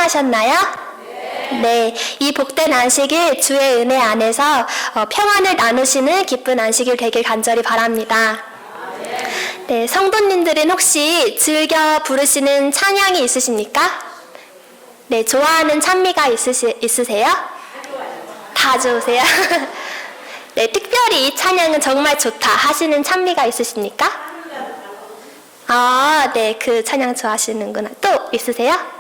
평안하셨나요? 네, 이 복된 안식일 주의 은혜 안에서 평안을 나누시는 기쁜 안식일 되길 간절히 바랍니다. 네, 성도님들은 혹시 즐겨 부르시는 찬양이 있으십니까? 네, 좋아하는 찬미가 있으세요? 다 좋으세요? 네, 특별히 이 찬양은 정말 좋다 하시는 찬미가 있으십니까? 아, 네, 그 찬양 좋아하시는구나. 또 있으세요?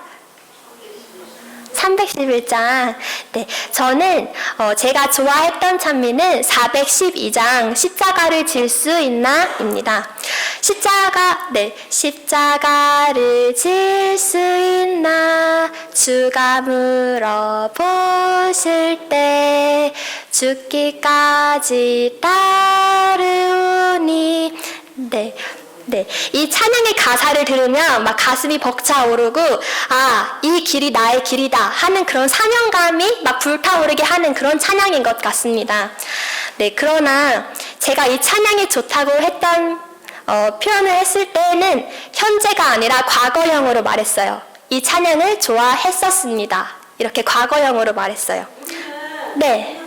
311장. 네, 저는 제가 좋아했던 찬미는 412장 십자가를 질 수 있나입니다. 십자가를 질 수 있나 주가 물어보실 때 죽기까지 따르오니. 네, 이 찬양의 가사를 들으면 막 가슴이 벅차오르고, 아, 이 길이 나의 길이다 하는 그런 사명감이 막 불타오르게 하는 그런 찬양인 것 같습니다. 네, 그러나 제가 이 찬양이 좋다고 했던 표현을 했을 때는 현재가 아니라 과거형으로 말했어요. 이 찬양을 좋아했었습니다. 이렇게 과거형으로 말했어요. 네.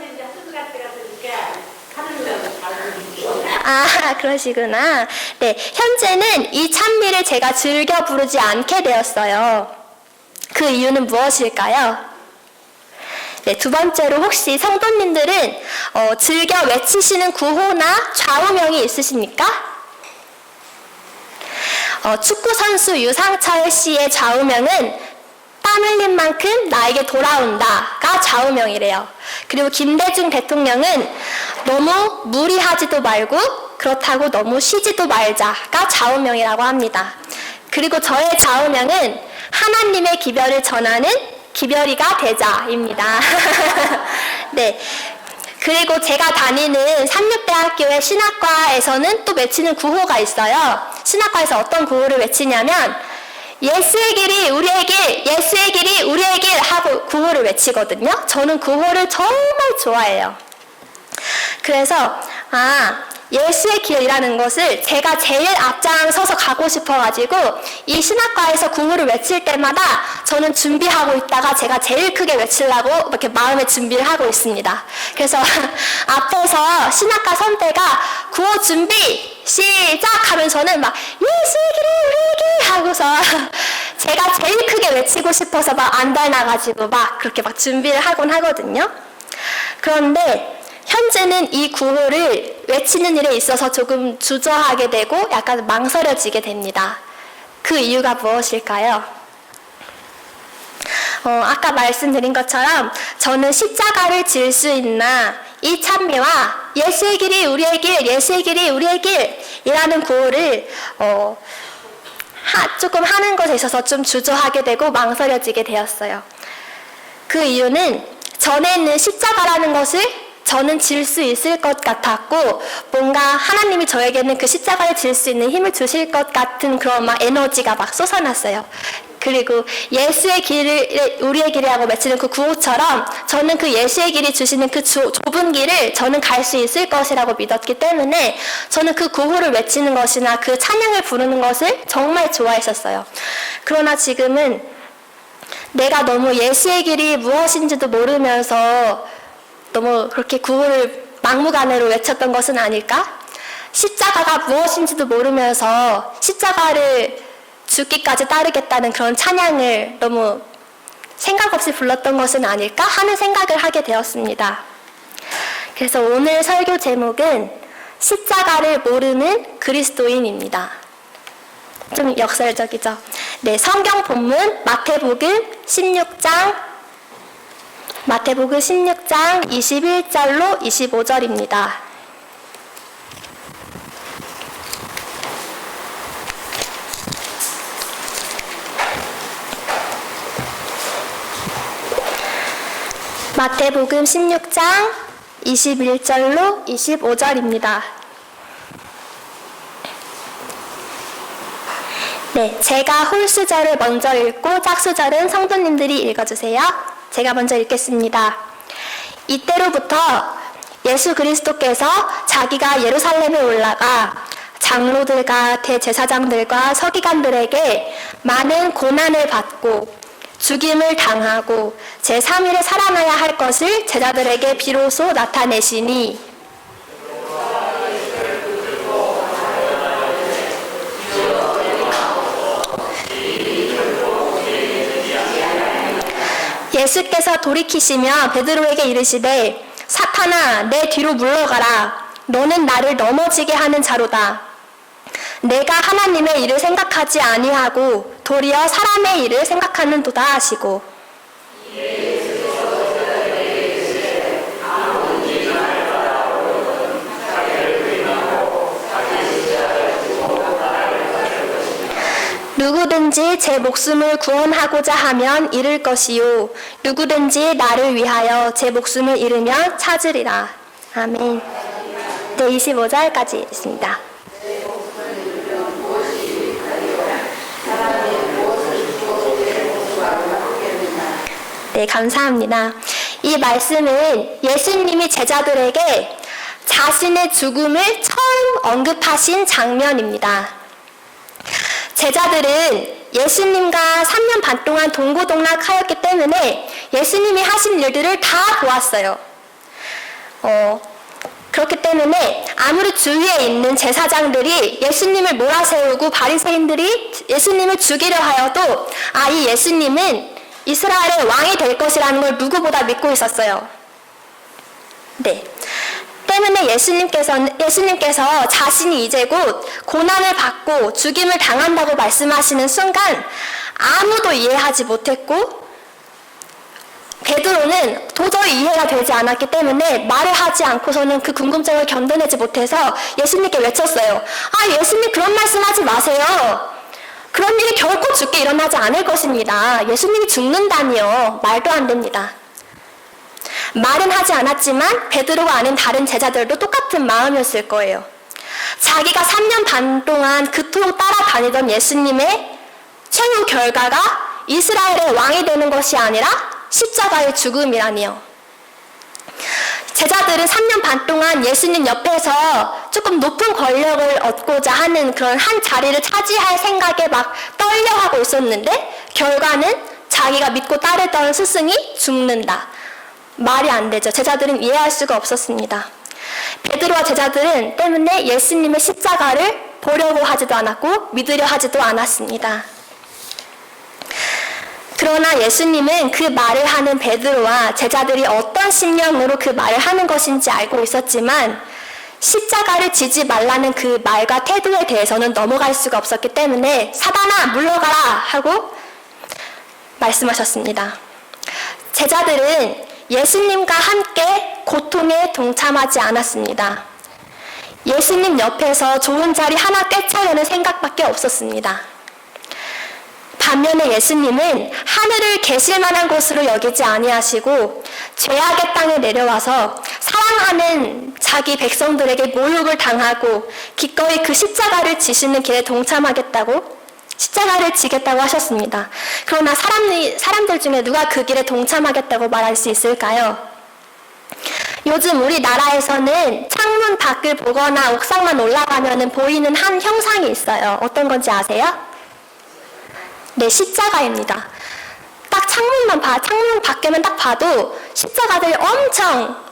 아, 그러시구나. 네, 현재는 이 찬미를 제가 즐겨 부르지 않게 되었어요. 그 이유는 무엇일까요? 네, 두 번째로 혹시 성도님들은 즐겨 외치시는 구호나 좌우명이 있으십니까? 축구선수 유상철 씨의 좌우명은 땀 흘린 만큼 나에게 돌아온다가 좌우명이래요. 그리고 김대중 대통령은 너무 무리하지도 말고 그렇다고 너무 쉬지도 말자가 좌우명이라고 합니다. 그리고 저의 좌우명은 하나님의 기별을 전하는 기별이가 되자입니다. 네. 그리고 제가 다니는 삼육대학교의 신학과에서는 또 외치는 구호가 있어요. 신학과에서 어떤 구호를 외치냐면 예수의 길이 우리의 길, 예수의 길이 우리의 길 하고 구호를 외치거든요. 저는 구호를 정말 좋아해요. 그래서 예수의 길이라는 것을 제가 제일 앞장서서 가고 싶어가지고 이 신학과에서 구호를 외칠 때마다 저는 준비하고 있다가 제가 제일 크게 외치려고 이렇게 마음의 준비를 하고 있습니다. 그래서 앞에서 신학과 선배가 구호 준비 시작 하면 저는 막 예수의 길이 우리의 길 하고서 제가 제일 크게 외치고 싶어서 막 안달나가지고 막 그렇게 막 준비를 하곤 하거든요. 그런데 현재는 이 구호를 외치는 일에 있어서 조금 주저하게 되고 약간 망설여지게 됩니다. 그 이유가 무엇일까요? 아까 말씀드린 것처럼 저는 십자가를 질 수 있나 이 찬미와 예수의 길이 우리의 길, 예수의 길이 우리의 길이라는 구호를 조금 하는 것에 있어서 좀 주저하게 되고 망설여지게 되었어요. 그 이유는 전에는 십자가라는 것을 저는 질 수 있을 것 같았고 뭔가 하나님이 저에게는 그 십자가를 질 수 있는 힘을 주실 것 같은 그런 막 에너지가 막 솟아났어요. 그리고 예수의 길을 우리의 길이라고 외치는 그 구호처럼 저는 그 예수의 길이 주시는 그 좁은 길을 저는 갈 수 있을 것이라고 믿었기 때문에 저는 그 구호를 외치는 것이나 그 찬양을 부르는 것을 정말 좋아했었어요. 그러나 지금은 내가 너무 예수의 길이 무엇인지도 모르면서 너무 그렇게 구호를 막무가내로 외쳤던 것은 아닐까? 십자가가 무엇인지도 모르면서 십자가를 죽기까지 따르겠다는 그런 찬양을 너무 생각 없이 불렀던 것은 아닐까 하는 생각을 하게 되었습니다. 그래서 오늘 설교 제목은 십자가를 모르는 그리스도인입니다. 좀 역설적이죠? 네, 성경 본문 마태복음 16장 21절로 25절입니다. 마태복음 16장 21절로 25절입니다. 네, 제가 홀수절을 먼저 읽고 짝수절은 성도님들이 읽어주세요. 제가 먼저 읽겠습니다. 이때로부터 예수 그리스도께서 자기가 예루살렘에 올라가 장로들과 대제사장들과 서기관들에게 많은 고난을 받고 죽임을 당하고 제3일에 살아나야 할 것을 제자들에게 비로소 나타내시니 예수께서 돌이키시며 베드로에게 이르시되 사탄아 내 뒤로 물러가라 너는 나를 넘어지게 하는 자로다. 내가 하나님의 일을 생각하지 아니하고 도리어 사람의 일을 생각하는도다 하시고 누구든지 제 목숨을 구원하고자 하면 잃을 것이요 누구든지 나를 위하여 제 목숨을 잃으면 찾으리라. 아멘. 네, 25절까지 있습니다. 네, 감사합니다. 이 말씀은 예수님이 제자들에게 자신의 죽음을 처음 언급하신 장면입니다. 제자들은 예수님과 3년 반 동안 동고동락하였기 때문에 예수님이 하신 일들을 다 보았어요. 그렇기 때문에 아무리 주위에 있는 제사장들이 예수님을 몰아세우고 바리새인들이 예수님을 죽이려 하여도 이 예수님은 이스라엘의 왕이 될 것이라는 걸 누구보다 믿고 있었어요. 네. 때문에 예수님께서 자신이 이제 곧 고난을 받고 죽임을 당한다고 말씀하시는 순간 아무도 이해하지 못했고 베드로는 도저히 이해가 되지 않았기 때문에 말을 하지 않고서는 그 궁금증을 견뎌내지 못해서 예수님께 외쳤어요. 예수님 그런 말씀하지 마세요. 그런 일이 결코 죽게 일어나지 않을 것입니다. 예수님이 죽는다니요. 말도 안 됩니다. 말은 하지 않았지만 베드로가 아닌 다른 제자들도 똑같은 마음이었을 거예요. 자기가 3년 반 동안 그토록 따라다니던 예수님의 최후 결과가 이스라엘의 왕이 되는 것이 아니라 십자가의 죽음이라니요. 제자들은 3년 반 동안 예수님 옆에서 조금 높은 권력을 얻고자 하는 그런 한 자리를 차지할 생각에 막 떨려하고 있었는데 결과는 자기가 믿고 따르던 스승이 죽는다. 말이 안 되죠. 제자들은 이해할 수가 없었습니다. 베드로와 제자들은 때문에 예수님의 십자가를 보려고 하지도 않았고 믿으려 하지도 않았습니다. 그러나 예수님은 그 말을 하는 베드로와 제자들이 어떤 심령으로 그 말을 하는 것인지 알고 있었지만 십자가를 지지 말라는 그 말과 태도에 대해서는 넘어갈 수가 없었기 때문에 사단아 물러가라 하고 말씀하셨습니다. 제자들은 예수님과 함께 고통에 동참하지 않았습니다. 예수님 옆에서 좋은 자리 하나 꿰차려는 생각밖에 없었습니다. 반면에 예수님은 하늘을 계실 만한 곳으로 여기지 아니하시고 죄악의 땅에 내려와서 사랑하는 자기 백성들에게 모욕을 당하고 기꺼이 그 십자가를 지시는 길에 동참하겠다고 십자가를 지겠다고 하셨습니다. 그러나 사람들 중에 누가 그 길에 동참하겠다고 말할 수 있을까요? 요즘 우리나라에서는 창문 밖을 보거나 옥상만 올라가면 보이는 한 형상이 있어요. 어떤 건지 아세요? 네, 십자가입니다. 딱 창문 밖에만 딱 봐도 십자가들이 엄청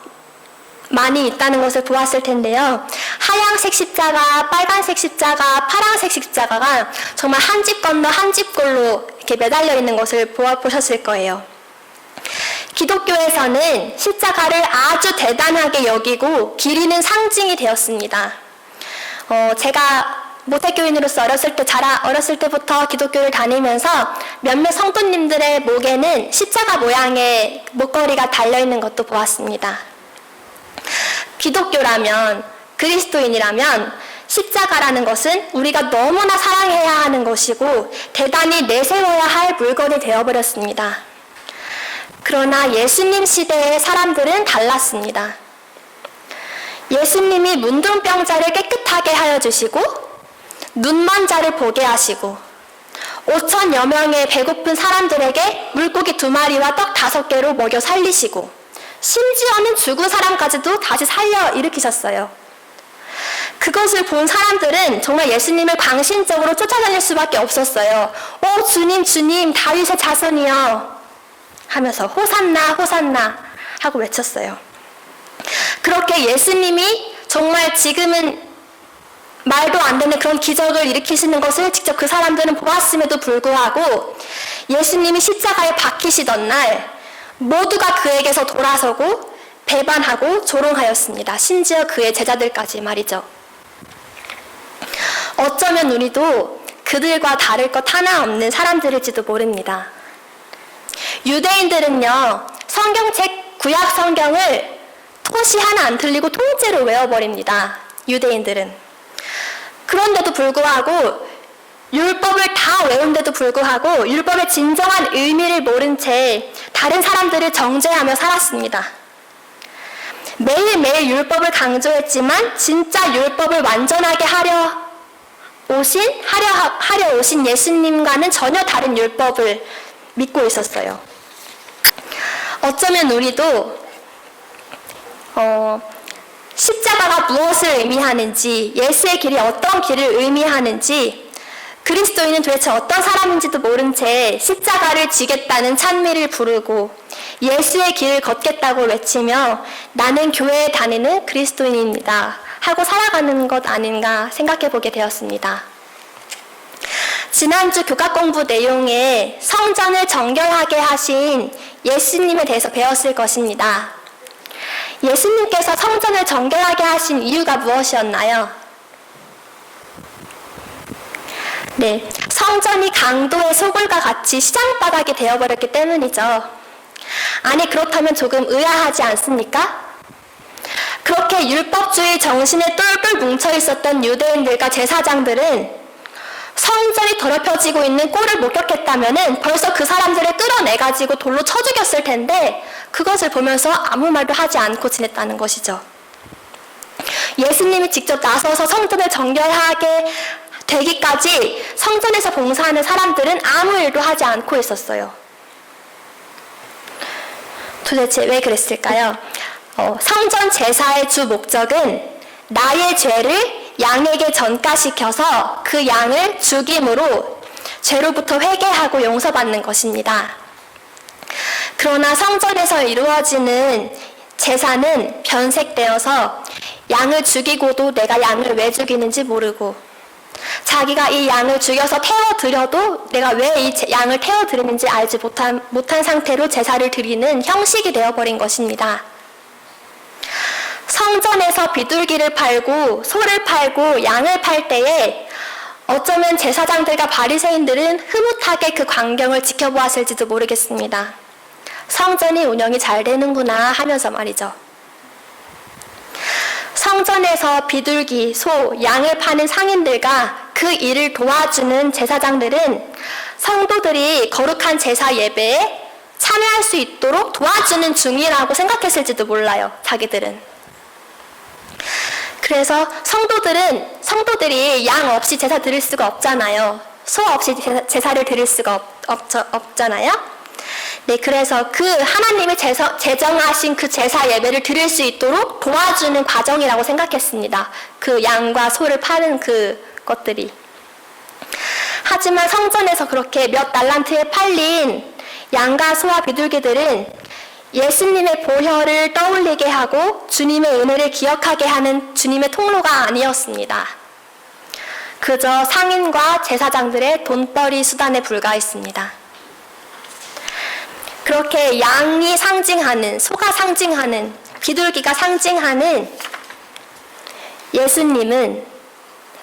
많이 있다는 것을 보았을 텐데요. 하얀색 십자가, 빨간색 십자가, 파란색 십자가가 정말 한 집 건너 한 집꼴로 이렇게 매달려 있는 것을 보셨을 거예요. 기독교에서는 십자가를 아주 대단하게 여기고 기리는 상징이 되었습니다. 제가 모태교인으로서 어렸을 때부터 기독교를 다니면서 몇몇 성도님들의 목에는 십자가 모양의 목걸이가 달려있는 것도 보았습니다. 기독교라면, 그리스도인이라면 십자가라는 것은 우리가 너무나 사랑해야 하는 것이고 대단히 내세워야 할 물건이 되어버렸습니다. 그러나 예수님 시대의 사람들은 달랐습니다. 예수님이 문둥병자를 깨끗하게 하여 주시고 눈먼 자를 보게 하시고 5,000여 명의 배고픈 사람들에게 물고기 2마리와 떡 5개로 먹여 살리시고 심지어는 죽은 사람까지도 다시 살려 일으키셨어요. 그것을 본 사람들은 정말 예수님을 광신적으로 쫓아다닐 수밖에 없었어요. 주님, 주님, 다윗의 자손이여 하면서 호산나, 호산나 하고 외쳤어요. 그렇게 예수님이 정말 지금은 말도 안 되는 그런 기적을 일으키시는 것을 직접 그 사람들은 보았음에도 불구하고 예수님이 십자가에 박히시던 날 모두가 그에게서 돌아서고 배반하고 조롱하였습니다. 심지어 그의 제자들까지 말이죠. 어쩌면 우리도 그들과 다를 것 하나 없는 사람들일지도 모릅니다. 유대인들은요, 성경책, 구약 성경을 토시 하나 안 틀리고 통째로 외워버립니다. 유대인들은. 그런데도 불구하고 율법을 다 외운데도 불구하고 율법의 진정한 의미를 모른 채 다른 사람들을 정죄하며 살았습니다. 매일매일 율법을 강조했지만 진짜 율법을 완전하게 하려 오신 예수님과는 전혀 다른 율법을 믿고 있었어요. 어쩌면 우리도 십자가가 무엇을 의미하는지, 예수의 길이 어떤 길을 의미하는지, 그리스도인은 도대체 어떤 사람인지도 모른 채 십자가를 지겠다는 찬미를 부르고 예수의 길을 걷겠다고 외치며 나는 교회에 다니는 그리스도인입니다 하고 살아가는 것 아닌가 생각해 보게 되었습니다. 지난주 교각 공부 내용에 성전을 정결하게 하신 예수님에 대해서 배웠을 것입니다. 예수님께서 성전을 정결하게 하신 이유가 무엇이었나요? 네, 성전이 강도의 소굴과 같이 시장바닥이 되어버렸기 때문이죠. 아니, 그렇다면 조금 의아하지 않습니까? 그렇게 율법주의 정신에 똘똘 뭉쳐 있었던 유대인들과 제사장들은 성전이 더럽혀지고 있는 꼴을 목격했다면 벌써 그 사람들을 끌어내가지고 돌로 쳐 죽였을 텐데 그것을 보면서 아무 말도 하지 않고 지냈다는 것이죠. 예수님이 직접 나서서 성전을 정결하게 되기까지 성전에서 봉사하는 사람들은 아무 일도 하지 않고 있었어요. 도대체 왜 그랬을까요? 성전 제사의 주 목적은 나의 죄를 양에게 전가시켜서 그 양을 죽임으로 죄로부터 회개하고 용서받는 것입니다. 그러나 성전에서 이루어지는 제사는 변색되어서 양을 죽이고도 내가 양을 왜 죽이는지 모르고 자기가 이 양을 죽여서 태워드려도 내가 왜 이 양을 태워드리는지 알지 못한 상태로 제사를 드리는 형식이 되어버린 것입니다. 성전에서 비둘기를 팔고 소를 팔고 양을 팔 때에 어쩌면 제사장들과 바리새인들은 흐뭇하게 그 광경을 지켜보았을지도 모르겠습니다. 성전이 운영이 잘 되는구나 하면서 말이죠. 성전에서 비둘기, 소, 양을 파는 상인들과 그 일을 도와주는 제사장들은 성도들이 거룩한 제사 예배에 참여할 수 있도록 도와주는 중이라고 생각했을지도 몰라요, 자기들은. 그래서 성도들이 양 없이 제사 드릴 수가 없잖아요. 소 없이 제사를 드릴 수가 없잖아요. 네, 그래서 그 하나님이 제정하신 그 제사 예배를 드릴 수 있도록 도와주는 과정이라고 생각했습니다. 그 양과 소를 파는 그 것들이. 하지만 성전에서 그렇게 몇 달란트에 팔린 양과 소와 비둘기들은 예수님의 보혈을 떠올리게 하고 주님의 은혜를 기억하게 하는 주님의 통로가 아니었습니다. 그저 상인과 제사장들의 돈벌이 수단에 불과했습니다. 그렇게 양이 상징하는, 소가 상징하는, 비둘기가 상징하는 예수님은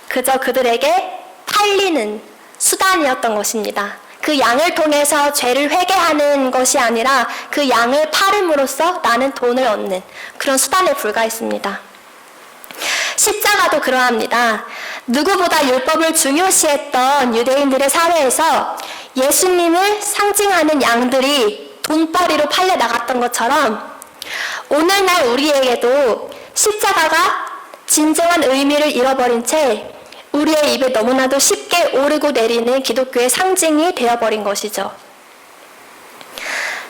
그저 그들에게 팔리는 수단이었던 것입니다. 그 양을 통해서 죄를 회개하는 것이 아니라 그 양을 팔음으로써 나는 돈을 얻는 그런 수단에 불과했습니다. 십자가도 그러합니다. 누구보다 율법을 중요시했던 유대인들의 사회에서 예수님을 상징하는 양들이 돈벌이로 팔려 나갔던 것처럼 오늘날 우리에게도 십자가가 진정한 의미를 잃어버린 채 우리의 입에 너무나도 쉽게 오르고 내리는 기독교의 상징이 되어버린 것이죠.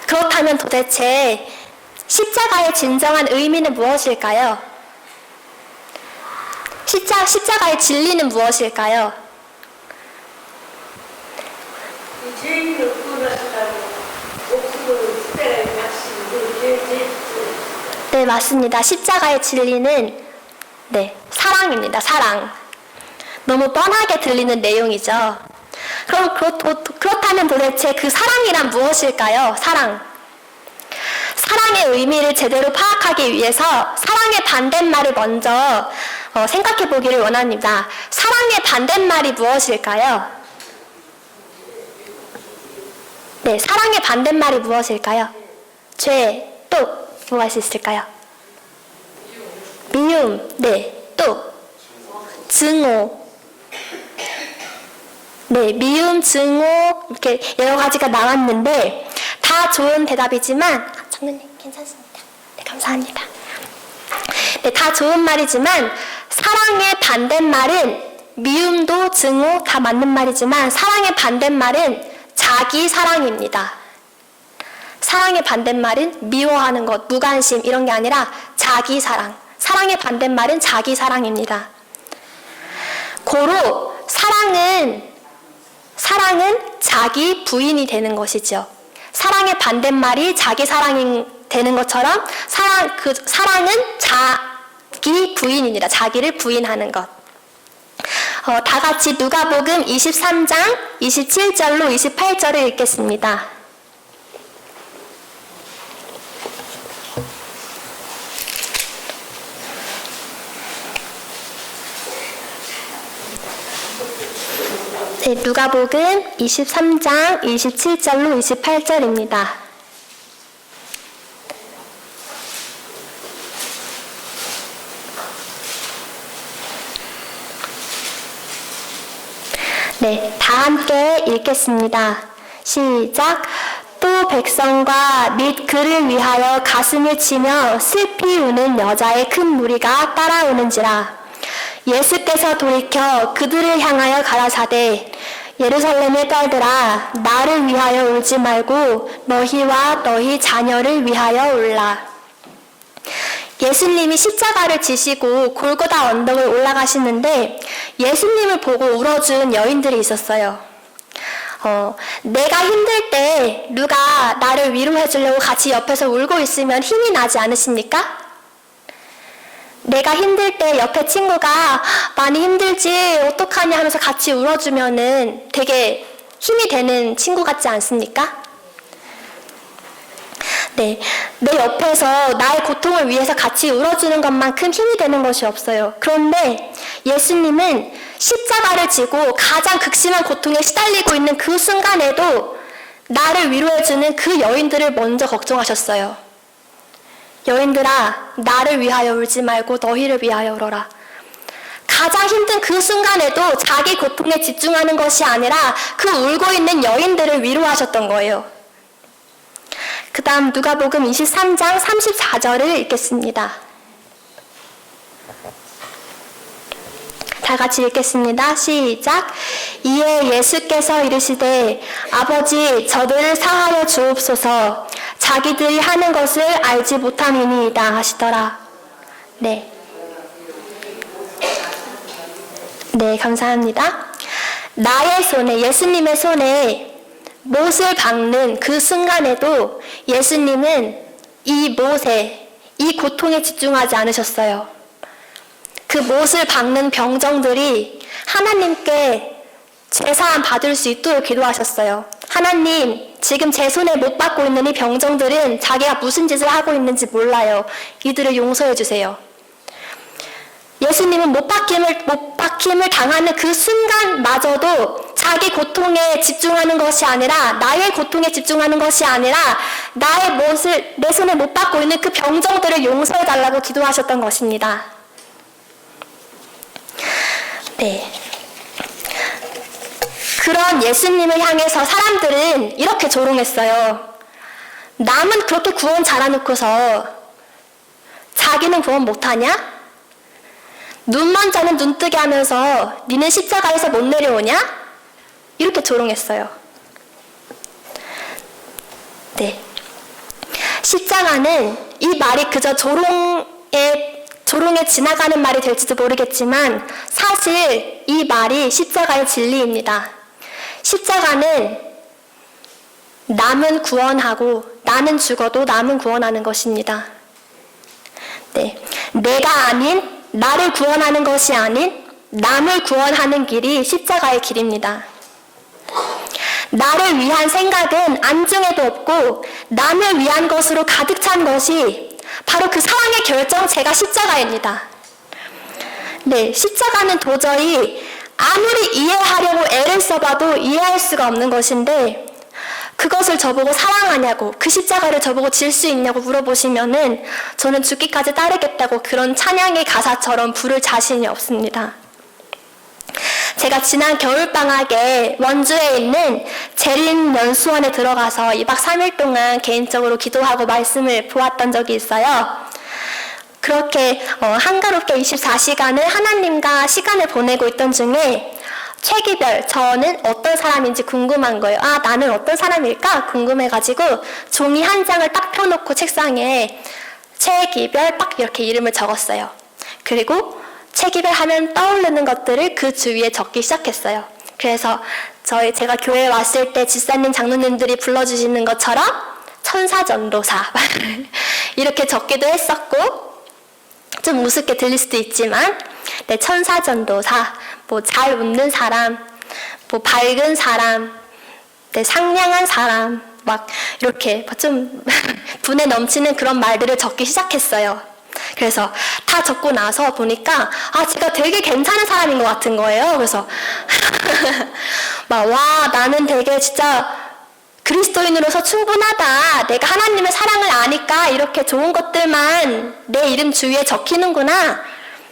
그렇다면 도대체 십자가의 진정한 의미는 무엇일까요? 십자가의 진리는 무엇일까요? 죄인을 구원하시다고 목숨을 십자가에 바치신 그 죄. 네, 맞습니다. 십자가의 진리는 네, 사랑입니다. 사랑. 너무 뻔하게 들리는 내용이죠. 그럼 그렇다면 도대체 그 사랑이란 무엇일까요? 사랑. 사랑의 의미를 제대로 파악하기 위해서 사랑의 반대말을 먼저 생각해 보기를 원합니다. 사랑의 반대말이 무엇일까요? 네, 사랑의 반대말이 무엇일까요? 죄, 또 뭐가 있을까요? 미움, 네, 또 증오. 네, 미움, 증오 이렇게 여러 가지가 나왔는데 다 좋은 대답이지만 장로님 괜찮습니다. 네, 감사합니다. 네, 다 좋은 말이지만 사랑의 반대말은 미움도 증오 다 맞는 말이지만 사랑의 반대말은 자기 사랑입니다. 사랑의 반대말은 미워하는 것, 무관심 이런 게 아니라 자기 사랑. 사랑의 반대말은 자기 사랑입니다. 고로 사랑은 자기 부인이 되는 것이죠. 사랑의 반대말이 자기 사랑이 되는 것처럼 사랑은 자기 부인입니다. 자기를 부인하는 것. 다 같이 누가복음 23장 27절로 28절을 읽겠습니다. 네, 누가복음 23장 27절로 28절입니다. 네, 다 함께 읽겠습니다. 시작. 또 백성과 및 그를 위하여 가슴을 치며 슬피 우는 여자의 큰 무리가 따라오는지라. 예수께서 돌이켜 그들을 향하여 가라사대 예루살렘의 딸들아 나를 위하여 울지 말고 너희와 너희 자녀를 위하여 울라. 예수님이 십자가를 지시고 골고다 언덕을 올라가시는데 예수님을 보고 울어준 여인들이 있었어요. 내가 힘들 때 누가 나를 위로해 주려고 같이 옆에서 울고 있으면 힘이 나지 않으십니까? 내가 힘들 때 옆에 친구가 많이 힘들지 어떡하냐 하면서 같이 울어주면은 되게 힘이 되는 친구 같지 않습니까? 네, 내 옆에서 나의 고통을 위해서 같이 울어주는 것만큼 힘이 되는 것이 없어요. 그런데 예수님은 십자가를 지고 가장 극심한 고통에 시달리고 있는 그 순간에도 나를 위로해주는 그 여인들을 먼저 걱정하셨어요. 여인들아, 나를 위하여 울지 말고 너희를 위하여 울어라. 가장 힘든 그 순간에도 자기 고통에 집중하는 것이 아니라 그 울고 있는 여인들을 위로하셨던 거예요. 그 다음 누가복음 23장 34절을 읽겠습니다. 다 같이 읽겠습니다. 시작. 이에 예수께서 이르시되 아버지 저들을 사하여 주옵소서 자기들이 하는 것을 알지 못함이니이다 하시더라. 네, 감사합니다. 나의 손에, 예수님의 손에 못을 박는 그 순간에도 예수님은 이 못에, 이 고통에 집중하지 않으셨어요. 그 못을 박는 병정들이 하나님께 제사함 받을 수 있도록 기도하셨어요. 하나님, 지금 제 손에 못 박고 있는 이 병정들은 자기가 무슨 짓을 하고 있는지 몰라요. 이들을 용서해 주세요. 예수님은 못 박힘을 당하는 그 순간마저도 자기 고통에 집중하는 것이 아니라, 나의 고통에 집중하는 것이 아니라 나의 못을 내 손에 못 박고 있는 그 병정들을 용서해 달라고 기도하셨던 것입니다. 네. 그런 예수님을 향해서 사람들은 이렇게 조롱했어요. 남은 그렇게 구원 잘해놓고서 자기는 구원 못하냐? 눈먼 자는 눈뜨게 하면서 니는 십자가에서 못 내려오냐? 이렇게 조롱했어요. 네. 십자가는 이 말이 그저 조롱에 지나가는 말이 될지도 모르겠지만 사실 이 말이 십자가의 진리입니다. 십자가는 남은 구원하고 나는 죽어도 남은 구원하는 것입니다. 네, 내가 아닌 나를 구원하는 것이 아닌 남을 구원하는 길이 십자가의 길입니다. 나를 위한 생각은 안중에도 없고 남을 위한 것으로 가득 찬 것이 바로 그 사랑의 결정체가 십자가입니다. 네, 십자가는 도저히 아무리 이해하려고 애를 써봐도 이해할 수가 없는 것인데 그것을 저보고 사랑하냐고, 그 십자가를 저보고 질 수 있냐고 물어보시면은 저는 죽기까지 따르겠다고 그런 찬양의 가사처럼 부를 자신이 없습니다. 제가 지난 겨울방학에 원주에 있는 재림 연수원에 들어가서 2박 3일 동안 개인적으로 기도하고 말씀을 보았던 적이 있어요. 그렇게 한가롭게 24시간을 하나님과 시간을 보내고 있던 중에 최기별, 저는 어떤 사람인지 궁금한 거예요. 아, 나는 어떤 사람일까? 궁금해가지고 종이 한 장을 딱 펴놓고 책상에 최기별 딱 이렇게 이름을 적었어요. 그리고 최기별 하면 떠오르는 것들을 그 주위에 적기 시작했어요. 그래서 제가 교회에 왔을 때 집사님, 장로님들이 불러주시는 것처럼 천사전도사 이렇게 적기도 했었고, 좀 우습게 들릴 수도 있지만 네, 천사전도사, 뭐 잘 웃는 사람, 뭐 밝은 사람, 네, 상냥한 사람, 막 이렇게 좀 분에 넘치는 그런 말들을 적기 시작했어요. 그래서 다 적고 나서 보니까 제가 되게 괜찮은 사람인 것 같은 거예요. 그래서 막 와, 나는 되게 진짜 그리스도인으로서 충분하다. 내가 하나님의 사랑을 아니까 이렇게 좋은 것들만 내 이름 주위에 적히는구나.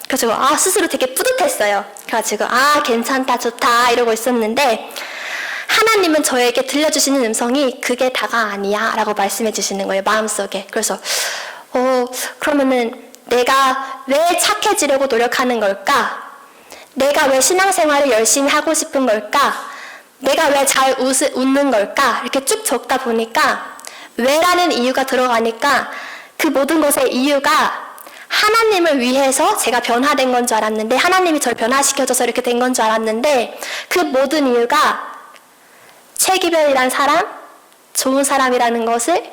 그래서 스스로 되게 뿌듯했어요. 그래가지고 괜찮다, 좋다 이러고 있었는데 하나님은 저에게 들려주시는 음성이 그게 다가 아니야 라고 말씀해 주시는 거예요, 마음속에. 그래서 그러면은 내가 왜 착해지려고 노력하는 걸까? 내가 왜 신앙생활을 열심히 하고 싶은 걸까? 내가 왜 잘 웃는 걸까? 이렇게 쭉 적다 보니까 왜라는 이유가 들어가니까 그 모든 것의 이유가 하나님을 위해서 제가 변화된 건 줄 알았는데, 하나님이 저를 변화시켜줘서 이렇게 된 건 줄 알았는데, 그 모든 이유가 최기별이란 사람, 좋은 사람이라는 것을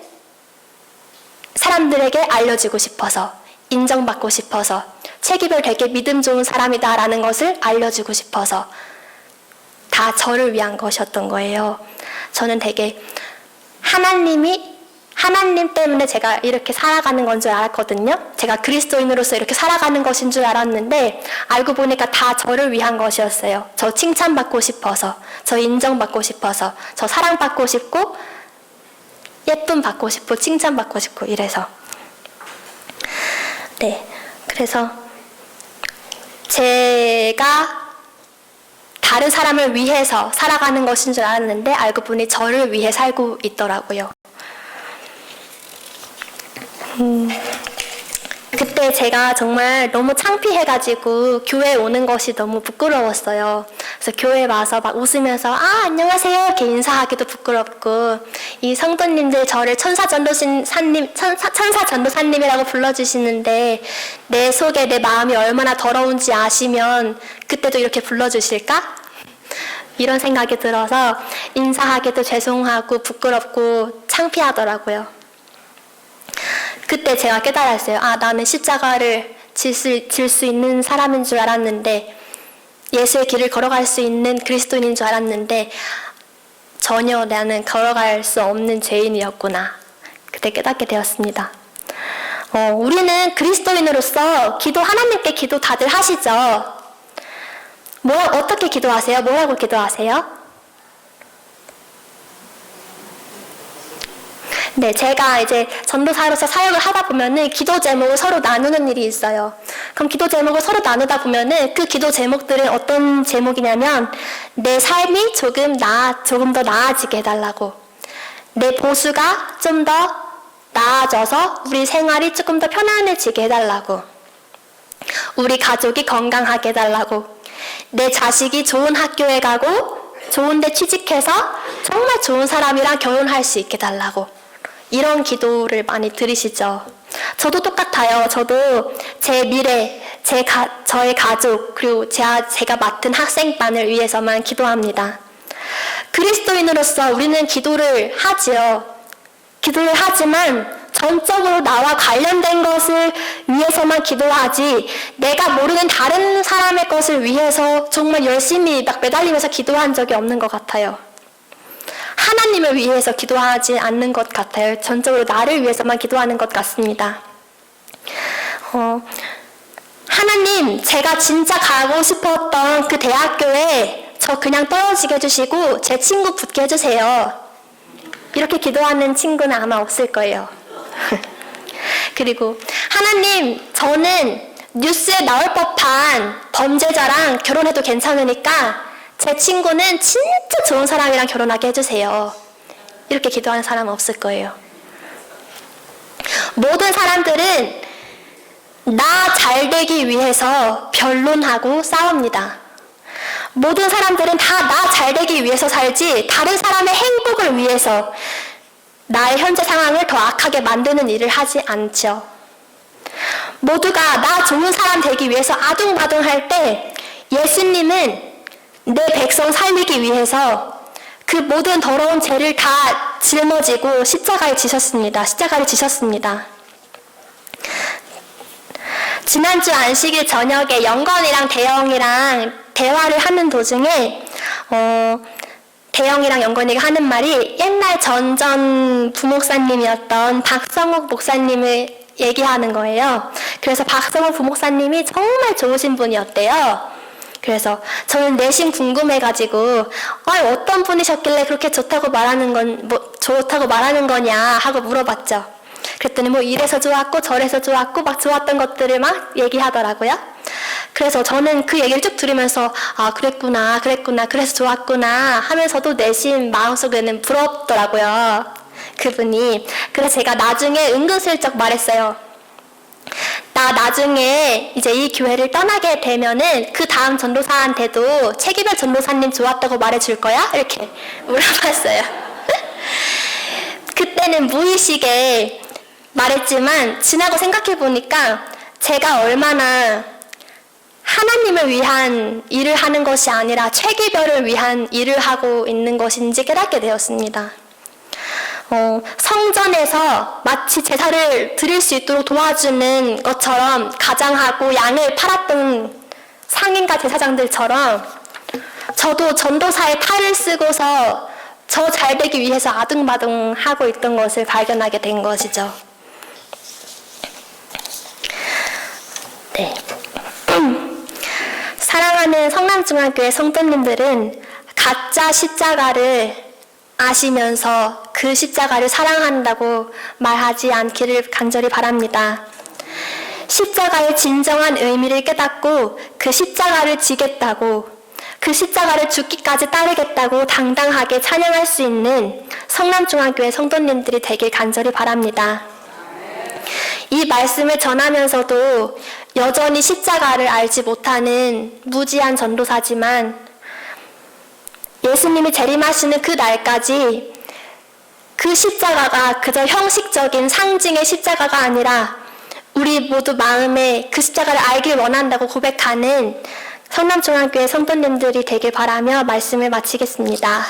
사람들에게 알려주고 싶어서, 인정받고 싶어서, 최기별 되게 믿음 좋은 사람이다라는 것을 알려주고 싶어서 다 저를 위한 것이었던 거예요. 저는 되게 하나님 때문에 제가 이렇게 살아가는 건 줄 알았거든요. 제가 그리스도인으로서 이렇게 살아가는 것인 줄 알았는데 알고 보니까 다 저를 위한 것이었어요. 저 칭찬받고 싶어서, 저 인정받고 싶어서, 저 사랑받고 싶고 예쁨 받고 싶고 칭찬받고 싶고 이래서. 네, 그래서 제가 다른 사람을 위해서 살아가는 것인 줄 알았는데 알고 보니 저를 위해 살고 있더라고요. 그때 제가 정말 너무 창피해가지고 교회에 오는 것이 너무 부끄러웠어요. 그래서 교회에 와서 막 웃으면서 안녕하세요 이렇게 인사하기도 부끄럽고, 이 성도님들 저를 천사전도사님이라고 불러주시는데 내 속에 내 마음이 얼마나 더러운지 아시면 그때도 이렇게 불러주실까? 이런 생각이 들어서 인사하기도 죄송하고 부끄럽고 창피하더라고요. 그때 제가 깨달았어요. 나는 십자가를 질 수 있는 사람인 줄 알았는데, 예수의 길을 걸어갈 수 있는 그리스도인인 줄 알았는데 전혀 나는 걸어갈 수 없는 죄인이었구나. 그때 깨닫게 되었습니다. 우리는 그리스도인으로서 하나님께 기도 다들 하시죠? 어떻게 기도하세요? 뭐라고 기도하세요? 네, 제가 이제 전도사로서 사역을 하다 보면은 기도 제목을 서로 나누는 일이 있어요. 그럼 기도 제목을 서로 나누다 보면은 그 기도 제목들은 어떤 제목이냐면, 내 삶이 조금 더 나아지게 해달라고, 내 보수가 좀 더 나아져서 우리 생활이 조금 더 편안해지게 해달라고, 우리 가족이 건강하게 해달라고, 내 자식이 좋은 학교에 가고 좋은 데 취직해서 정말 좋은 사람이랑 결혼할 수 있게 해달라고, 이런 기도를 많이 들으시죠. 저도 똑같아요. 저도 제 미래, 저의 가족, 그리고 제가 맡은 학생반을 위해서만 기도합니다. 그리스도인으로서 우리는 기도를 하지요. 기도를 하지만 전적으로 나와 관련된 것을 위해서만 기도하지, 내가 모르는 다른 사람의 것을 위해서 정말 열심히 막 매달리면서 기도한 적이 없는 것 같아요. 하나님을 위해서 기도하지 않는 것 같아요. 전적으로 나를 위해서만 기도하는 것 같습니다. 하나님, 제가 진짜 가고 싶었던 그 대학교에 저 그냥 떨어지게 해주시고 제 친구 붙게 해주세요. 이렇게 기도하는 친구는 아마 없을 거예요. 그리고 하나님, 저는 뉴스에 나올 법한 범죄자랑 결혼해도 괜찮으니까 제 친구는 진짜 좋은 사람이랑 결혼하게 해주세요. 이렇게 기도하는 사람은 없을 거예요. 모든 사람들은 나 잘되기 위해서 변론하고 싸웁니다. 모든 사람들은 다 나 잘되기 위해서 살지 다른 사람의 행복을 위해서 나의 현재 상황을 더 악하게 만드는 일을 하지 않죠. 모두가 나 좋은 사람 되기 위해서 아둥바둥할 때 예수님은 내 백성 살리기 위해서 그 모든 더러운 죄를 다 짊어지고 십자가를 지셨습니다. 지난주 안식일 저녁에 영건이랑 대영이랑 대화를 하는 도중에 대영이랑 영건이가 하는 말이 옛날 전전 부목사님이었던 박성욱 목사님을 얘기하는 거예요. 그래서 박성욱 부목사님이 정말 좋으신 분이었대요. 그래서 저는 내심 궁금해가지고 어떤 분이셨길래 그렇게 좋다고 말하는 거냐 하고 물어봤죠. 그랬더니 뭐 이래서 좋았고 저래서 좋았고 막 좋았던 것들을 막 얘기하더라고요. 그래서 저는 그 얘기를 쭉 들으면서 그랬구나 그래서 좋았구나 하면서도 내심 마음속에는 부럽더라고요, 그분이. 그래서 제가 나중에 은근슬쩍 말했어요. 나 나중에 이제 이 교회를 떠나게 되면은 그 다음 전도사한테도 최기별 전도사님 좋았다고 말해줄 거야? 이렇게 물어봤어요. 그때는 무의식에 말했지만 지나고 생각해보니까 제가 얼마나 하나님을 위한 일을 하는 것이 아니라 최기별을 위한 일을 하고 있는 것인지 깨닫게 되었습니다. 성전에서 마치 제사를 드릴 수 있도록 도와주는 것처럼 가장하고 양을 팔았던 상인과 제사장들처럼 저도 전도사의 탈을 쓰고서 저 잘되기 위해서 아둥바둥 하고 있던 것을 발견하게 된 것이죠. 네. 사랑하는 성남중앙교회 성도님들은 가짜 십자가를 아시면서 그 십자가를 사랑한다고 말하지 않기를 간절히 바랍니다. 십자가의 진정한 의미를 깨닫고 그 십자가를 지겠다고, 그 십자가를 죽기까지 따르겠다고 당당하게 찬양할 수 있는 성남중앙교회 성도님들이 되길 간절히 바랍니다. 이 말씀을 전하면서도 여전히 십자가를 알지 못하는 무지한 전도사지만 예수님이 재림하시는 그 날까지 그 십자가가 그저 형식적인 상징의 십자가가 아니라 우리 모두 마음에 그 십자가를 알길 원한다고 고백하는 성남중앙교회 성도님들이 되길 바라며 말씀을 마치겠습니다.